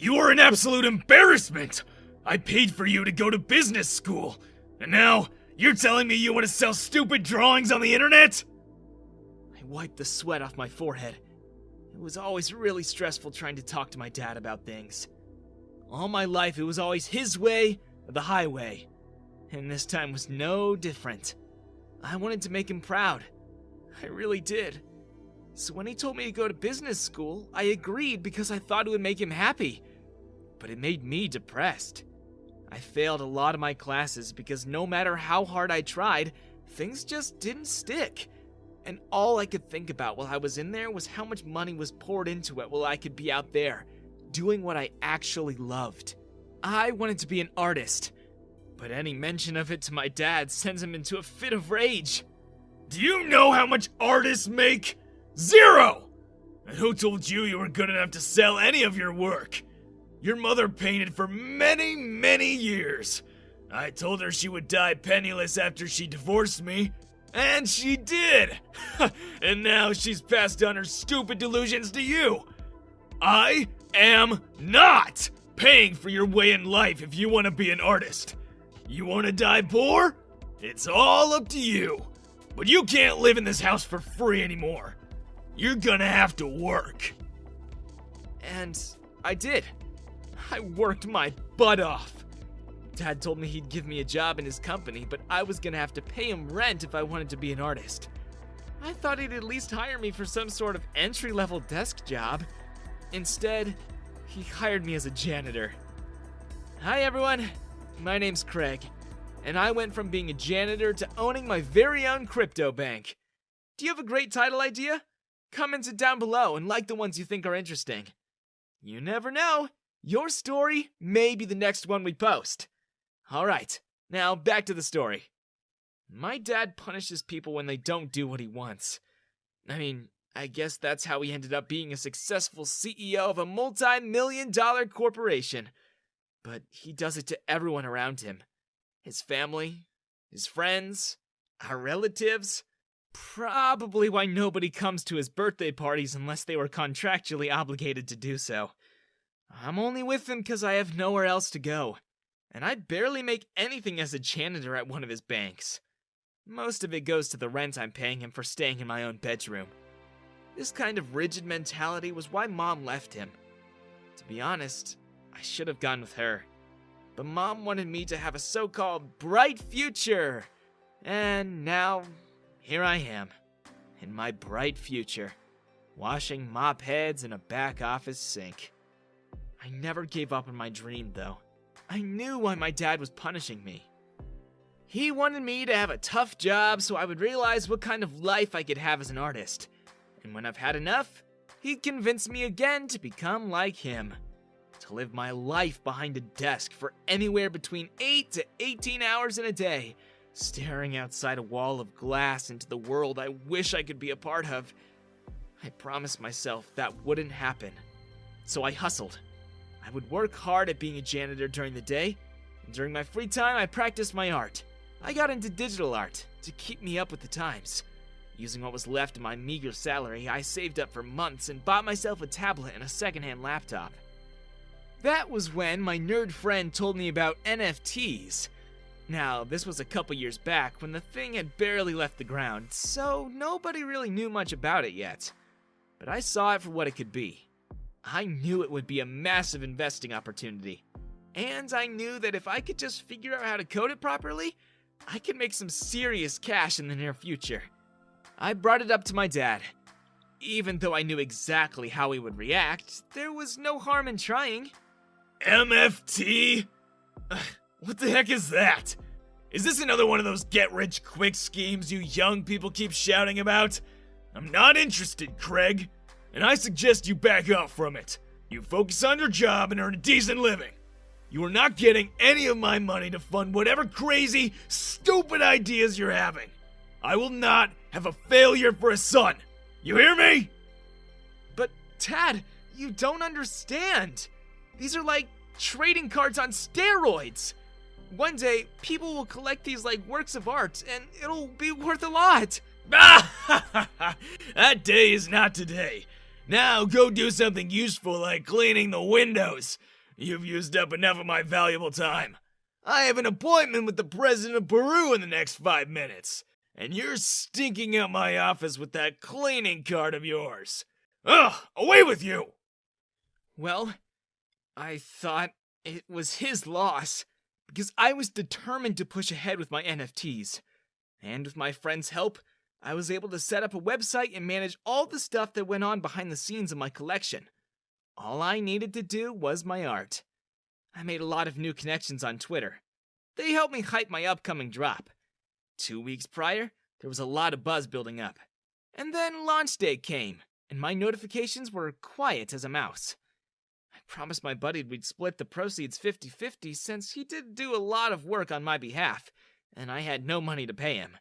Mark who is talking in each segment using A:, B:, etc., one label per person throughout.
A: You are an absolute embarrassment! I paid for you to go to business school, and now you're telling me you want to sell stupid drawings on the internet?
B: I wiped the sweat off my forehead. It was always really stressful trying to talk to my dad about things. All my life it was always his way or the highway, and this time was no different. I wanted to make him proud. I really did. So when he told me to go to business school, I agreed because I thought it would make him happy. But it made me depressed. I failed a lot of my classes because no matter how hard I tried, things just didn't stick. And all I could think about while I was in there was how much money was poured into it while I could be out there, doing what I actually loved. I wanted to be an artist, but any mention of it to my dad sends him into a fit of rage.
A: Do you know how much artists make? Zero! And who told you you were good enough to sell any of your work? Your mother painted for many, many years. I told her she would die penniless after she divorced me, and she did! And now she's passed on her stupid delusions to you. I am not paying for your way in life if you want to be an artist. You want to die poor? It's all up to you. But you can't live in this house for free anymore. You're gonna have to work.
B: And I did. I worked my butt off. Dad told me he'd give me a job in his company, but I was gonna have to pay him rent if I wanted to be an artist. I thought he'd at least hire me for some sort of entry-level desk job. Instead, he hired me as a janitor. Hi everyone, my name's Craig, and I went from being a janitor to owning my very own crypto bank. Do you have a great title idea? Comment it down below and like the ones you think are interesting. You never know, your story may be the next one we post. Alright, now back to the story. My dad punishes people when they don't do what he wants. I guess that's how he ended up being a successful CEO of a multi-million-dollar corporation. But he does it to everyone around him. His family, his friends, our relatives. Probably why nobody comes to his birthday parties unless they were contractually obligated to do so. I'm only with him because I have nowhere else to go. And I barely make anything as a janitor at one of his banks. Most of it goes to the rent I'm paying him for staying in my own bedroom. This kind of rigid mentality was why Mom left him. To be honest, I should have gone with her. But Mom wanted me to have a so-called bright future. And now, here I am, in my bright future, washing mop heads in a back office sink. I never gave up on my dream, though. I knew why my dad was punishing me. He wanted me to have a tough job so I would realize what kind of life I could have as an artist. And when I've had enough, he'd convince me again to become like him. To live my life behind a desk for anywhere between 8 to 18 hours in a day, staring outside a wall of glass into the world I wish I could be a part of. I promised myself that wouldn't happen. So I hustled. I would work hard at being a janitor during the day, and during my free time I practiced my art. I got into digital art to keep me up with the times. Using what was left of my meager salary, I saved up for months and bought myself a tablet and a secondhand laptop. That was when my nerd friend told me about NFTs. Now, this was a couple years back when the thing had barely left the ground, so nobody really knew much about it yet. But I saw it for what it could be. I knew it would be a massive investing opportunity. And I knew that if I could just figure out how to code it properly, I could make some serious cash in the near future. I brought it up to my dad. Even though I knew exactly how he would react, there was no harm in trying.
A: MFT? What the heck is that? Is this another one of those get-rich-quick schemes you young people keep shouting about? I'm not interested, Craig, and I suggest you back off from it. You focus on your job and earn a decent living. You are not getting any of my money to fund whatever crazy, stupid ideas you're having. I will not have a failure for a son. You hear me?
B: But, Dad, you don't understand. These are like trading cards on steroids. One day, people will collect these like works of art, and it'll be worth a lot.
A: That day is not today. Now go do something useful like cleaning the windows. You've used up enough of my valuable time. I have an appointment with the president of Peru in the next 5 minutes, and you're stinking up my office with that cleaning cart of yours. Ugh, away with you!
B: Well, I thought it was his loss, because I was determined to push ahead with my NFTs. And with my friend's help, I was able to set up a website and manage all the stuff that went on behind the scenes of my collection. All I needed to do was my art. I made a lot of new connections on Twitter. They helped me hype my upcoming drop. 2 weeks prior, there was a lot of buzz building up. And then launch day came, and my notifications were quiet as a mouse. I promised my buddy we'd split the proceeds 50-50 since he did do a lot of work on my behalf, and I had no money to pay him.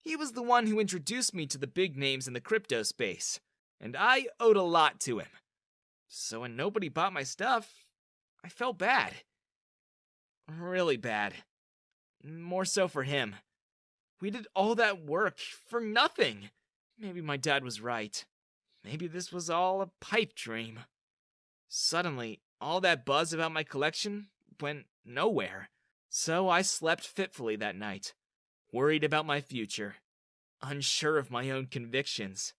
B: He was the one who introduced me to the big names in the crypto space, and I owed a lot to him. So when nobody bought my stuff, I felt bad. Really bad. More so for him. We did all that work for nothing. Maybe my dad was right. Maybe this was all a pipe dream. Suddenly, all that buzz about my collection went nowhere. So I slept fitfully that night, worried about my future, unsure of my own convictions.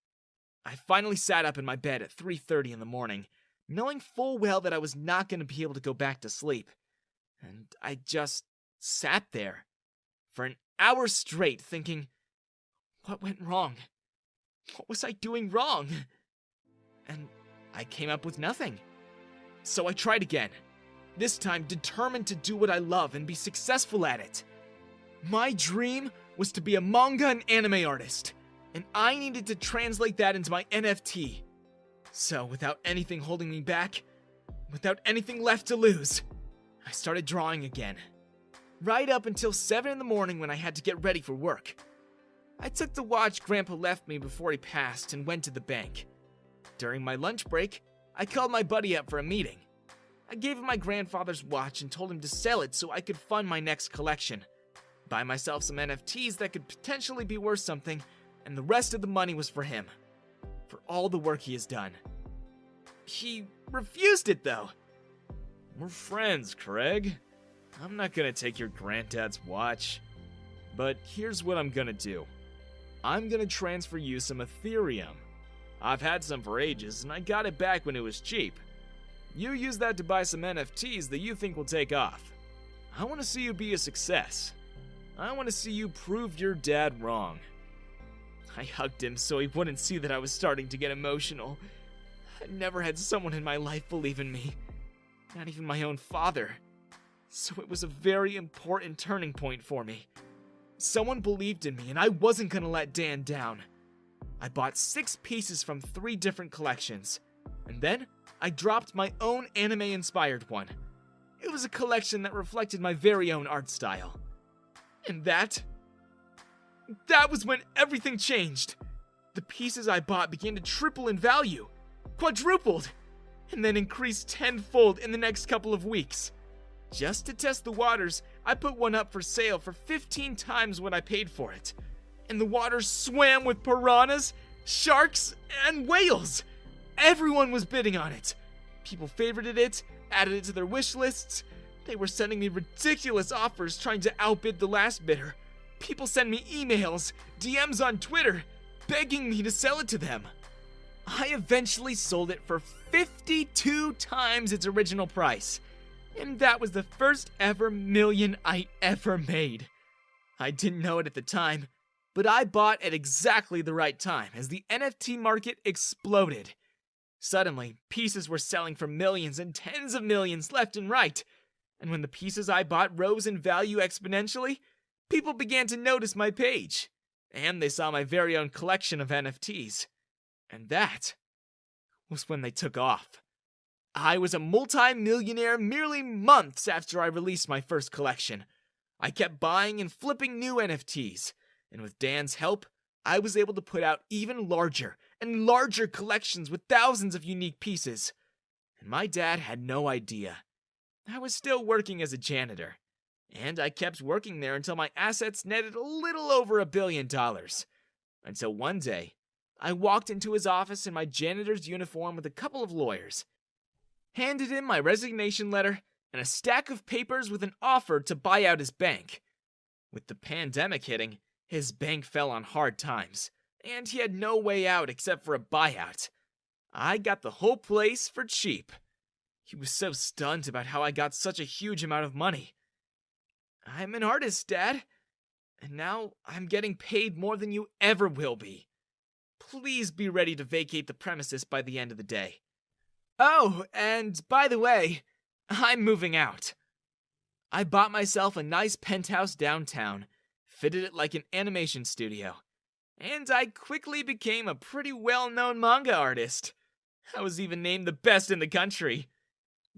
B: I finally sat up in my bed at 3:30 in the morning, knowing full well that I was not going to be able to go back to sleep. And I just sat there for an hour straight thinking, what went wrong? What was I doing wrong? And I came up with nothing. So I tried again, this time determined to do what I love and be successful at it. My dream was to be a manga and anime artist, and I needed to translate that into my NFT. So without anything holding me back, without anything left to lose, I started drawing again. Right up until 7 in the morning when I had to get ready for work. I took the watch Grandpa left me before he passed and went to the bank. During my lunch break, I called my buddy up for a meeting. I gave him my grandfather's watch and told him to sell it so I could fund my next collection. Buy myself some NFTs that could potentially be worth something, and the rest of the money was for him. For all the work he has done. He refused it though.
A: We're friends, Craig. I'm not gonna take your granddad's watch. But here's what I'm gonna do. I'm gonna transfer you some Ethereum. I've had some for ages, and I got it back when it was cheap. You use that to buy some NFTs that you think will take off. I want to see you be a success. I want to see you prove your dad wrong.
B: I hugged him so he wouldn't see that I was starting to get emotional. I never had someone in my life believe in me. Not even my own father. So it was a very important turning point for me. Someone believed in me, and I wasn't gonna let Dan down. I bought 6 pieces from 3 different collections, and then I dropped my own anime-inspired one. It was a collection that reflected my very own art style. And that was when everything changed. The pieces I bought began to triple in value, quadrupled, and then increased tenfold in the next couple of weeks. Just to test the waters, I put one up for sale for 15 times what I paid for it. And the water swam with piranhas, sharks, and whales. Everyone was bidding on it. People favorited it, added it to their wish lists. They were sending me ridiculous offers trying to outbid the last bidder. People send me emails, DMs on Twitter, begging me to sell it to them. I eventually sold it for 52 times its original price. And that was the first ever million I ever made. I didn't know it at the time, but I bought at exactly the right time as the NFT market exploded. Suddenly, pieces were selling for millions and tens of millions left and right. And when the pieces I bought rose in value exponentially, people began to notice my page. And they saw my very own collection of NFTs. And that was when they took off. I was a multi-millionaire merely months after I released my first collection. I kept buying and flipping new NFTs, and with Dan's help, I was able to put out even larger and larger collections with thousands of unique pieces. And my dad had no idea. I was still working as a janitor, and I kept working there until my assets netted a little over $1 billion. Until one day, I walked into his office in my janitor's uniform with a couple of lawyers, handed him my resignation letter, and a stack of papers with an offer to buy out his bank. With the pandemic hitting, his bank fell on hard times, and he had no way out except for a buyout. I got the whole place for cheap. He was so stunned about how I got such a huge amount of money. I'm an artist, Dad, and now I'm getting paid more than you ever will be. Please be ready to vacate the premises by the end of the day. Oh, and by the way, I'm moving out. I bought myself a nice penthouse downtown, fitted it like an animation studio, and I quickly became a pretty well-known manga artist. I was even named the best in the country.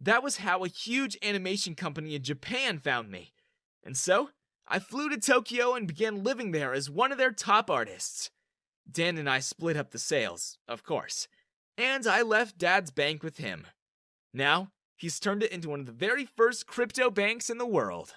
B: That was how a huge animation company in Japan found me. And so, I flew to Tokyo and began living there as one of their top artists. Dan and I split up the sales, of course, and I left Dad's bank with him. Now, he's turned it into one of the very first crypto banks in the world.